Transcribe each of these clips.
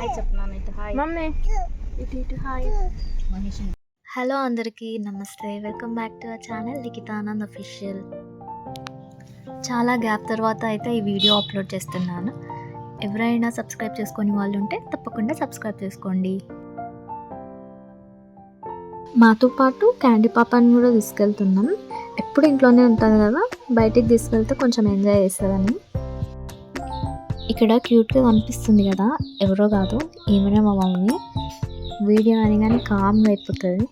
Hi చెప్పనాను ఇటు hi mummy ఇటు హాయ్ మహేష్. హలో అందరికీ నమస్తే, welcome back to our channel Likhitanand official. చాలా గ్యాప్ తర్వాత అయితే ఈ వీడియో అప్లోడ్ చేస్తున్నాను. ఎవరైనా సబ్స్క్రైబ్ చేసుకొని వాళ్ళు ఉంటే తప్పకుండా సబ్స్క్రైబ్ చేసుకోండి. మాతో పాటు క్యాండీ పాపాని కూడా తీసుకెళ్తున్నాం. ఎప్పుడు ఇంట్లోనే ఉంటుంది కదా, బయటికి తీసుకెళ్తే కొంచెం ఎంజాయ్ చేస్తుందని. ఇక్కడ క్యూట్గా కనిపిస్తుంది కదా, ఎవరో కాదు ఈమెనే మా మమ్మీ. వీడియో అనగానే కామ్గా అయిపోతుంది.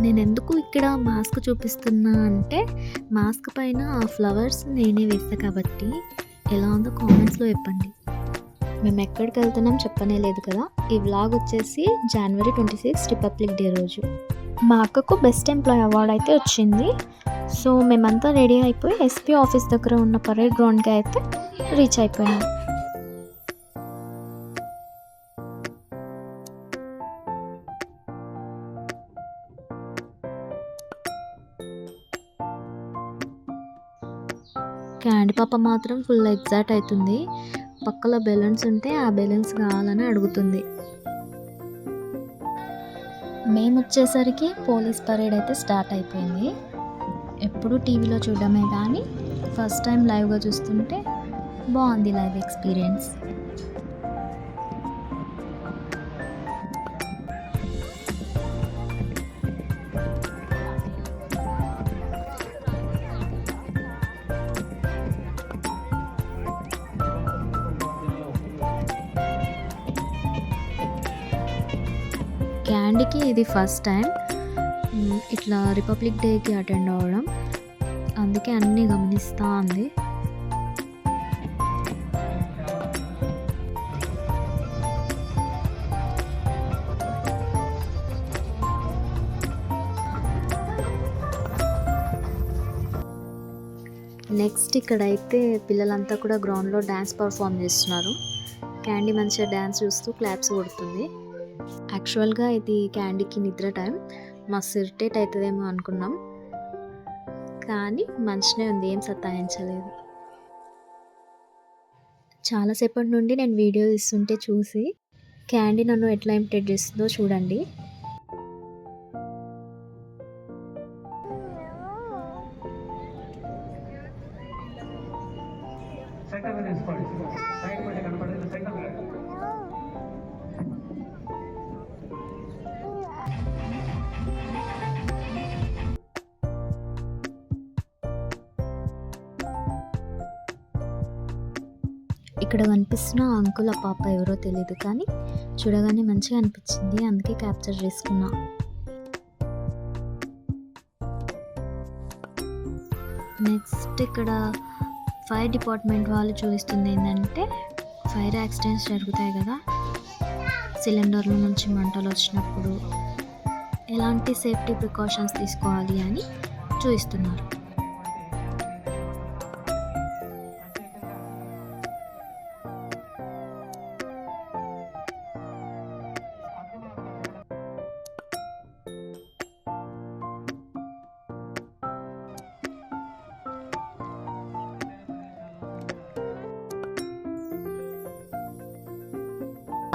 నేను ఎందుకు ఇక్కడ మాస్క్ చూపిస్తున్నా అంటే, మాస్క్ పైన ఆ ఫ్లవర్స్ నేనే వేస్తాను కాబట్టి ఎలా ఉందో కామెంట్స్లో చెప్పండి. మేము ఎక్కడికి వెళ్తున్నాం చెప్పనే లేదు కదా. ఈ వ్లాగ్ వచ్చేసి జనవరి 26 రిపబ్లిక్ డే రోజు. మా అక్కకు బెస్ట్ ఎంప్లాయీ అవార్డ్ అయితే వచ్చింది. సో మేమంతా రెడీ అయిపోయి ఎస్పీ ఆఫీస్ దగ్గర ఉన్న పరేడ్ గ్రౌండ్కి అయితే రీచ్ అయిపోయాం. క్యాండీ పాప మాత్రం ఫుల్ ఎగ్జైట్ అవుతుంది. పక్కలో బెలూన్స్ ఉంటే ఆ బెలూన్స్ కావాలని అడుగుతుంది. మేము వచ్చేసరికి పోలీస్ పరేడ్ అయితే స్టార్ట్ అయిపోయింది. ఎప్పుడు టీవీలో చూడడమే కానీ ఫస్ట్ టైం లైవ్గా చూస్తుంటే బాగుంది లైవ్ ఎక్స్పీరియన్స్. క్యాండీకి ఇది ఫస్ట్ టైం ఇట్లా రిపబ్లిక్ డేకి అటెండ్ అవ్వడం, అందుకే అన్నీ గమనిస్తూ ఉంది. నెక్స్ట్ ఇక్కడైతే పిల్లలంతా కూడా గ్రౌండ్లో డ్యాన్స్ పర్ఫామ్ చేస్తున్నారు. క్యాండీ మంచిగా డ్యాన్స్ చూస్తూ క్లాప్స్ కొడుతుంది. యాక్చువల్గా ఇది క్యాండీకి నిద్ర టైం, మస్తు ఇరిటేట్ అవుతుందేమో అనుకున్నాం, కానీ మంచిగా ఉంది, ఏం సతాయించలేదు. చాలాసేపటి నుండి నేను వీడియో తీస్తుంటే చూసి క్యాండీ నన్ను ఎట్లా ఇమిటేట్ చేస్తుందో చూడండి. ఇక్కడ కనిపిస్తున్న అంకుల్ ఆ పాప ఎవరో తెలియదు, కానీ చూడగానే మంచిగా అనిపించింది, అందుకే క్యాప్చర్ చేసుకున్నా. నెక్స్ట్ ఇక్కడ ఫైర్ డిపార్ట్మెంట్ వాళ్ళు చూపిస్తుంది ఏంటంటే, ఫైర్ యాక్సిడెంట్స్ జరుగుతాయి కదా, సిలిండర్ల నుంచి మంటలు వచ్చినప్పుడు ఎలాంటి సేఫ్టీ ప్రికాషన్స్ తీసుకోవాలి అని చూపిస్తున్నారు.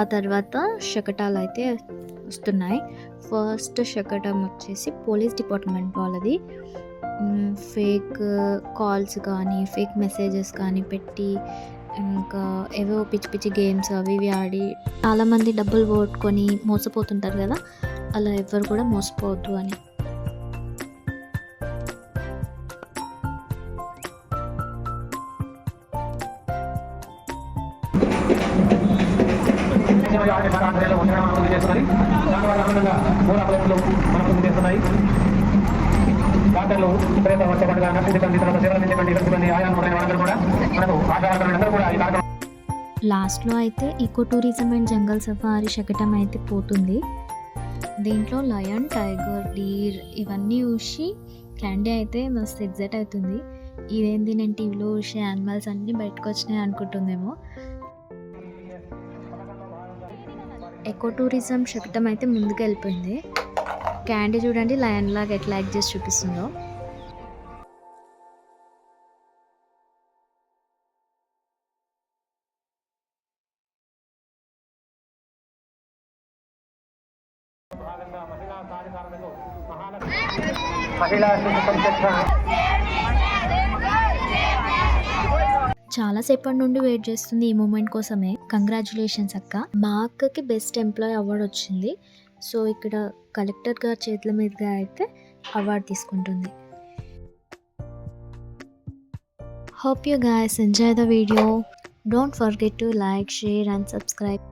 ఆ తర్వాత శకటాలు అయితే వస్తున్నాయి. ఫస్ట్ శకటం వచ్చేసి పోలీస్ డిపార్ట్మెంట్ వాళ్ళది. ఫేక్ కాల్స్ కానీ ఫేక్ మెసేజెస్ కానీ పెట్టి, ఇంకా ఏవో పిచ్చి పిచ్చి గేమ్స్ అవి ఇవి ఆడి చాలామంది డబ్బులు పోగొట్టుకొని మోసపోతుంటారు కదా, అలా ఎవరు కూడా మోసపోవద్దు అని. లాస్ట్లో అయితే eco tourism and jungle safari శకటం అయితే పోతుంది. దీంట్లో లయన్, టైగర్, డీర్ ఇవన్నీ చూసి క్యాండీ అయితే మస్తు ఎగ్జైట్ అవుతుంది. ఇదేంది నేను టీవీలో చూసే యానిమల్స్ అన్నీ బయటకు వచ్చినాయి అనుకుంటుందేమో. ఎకో టూరిజం శకటం అయితే ముందుకు వెళ్ళిపోయింది. క్యాండీ చూడండి లయన్ లాగా ఎట్లా యాక్ట్ చేసి చూపిస్తుందో. చాలాసేపటి నుండి వెయిట్ చేస్తుంది ఈ మూమెంట్ కోసమే. కంగ్రాచులేషన్స్ అక్క. మా అక్కకి బెస్ట్ ఎంప్లాయీ అవార్డు వచ్చింది. సో ఇక్కడ కలెక్టర్ గారి చేతుల మీదుగా అయితే అవార్డు తీసుకుంటుంది. Hope you guys enjoy the video. Don't forget to like, share and subscribe.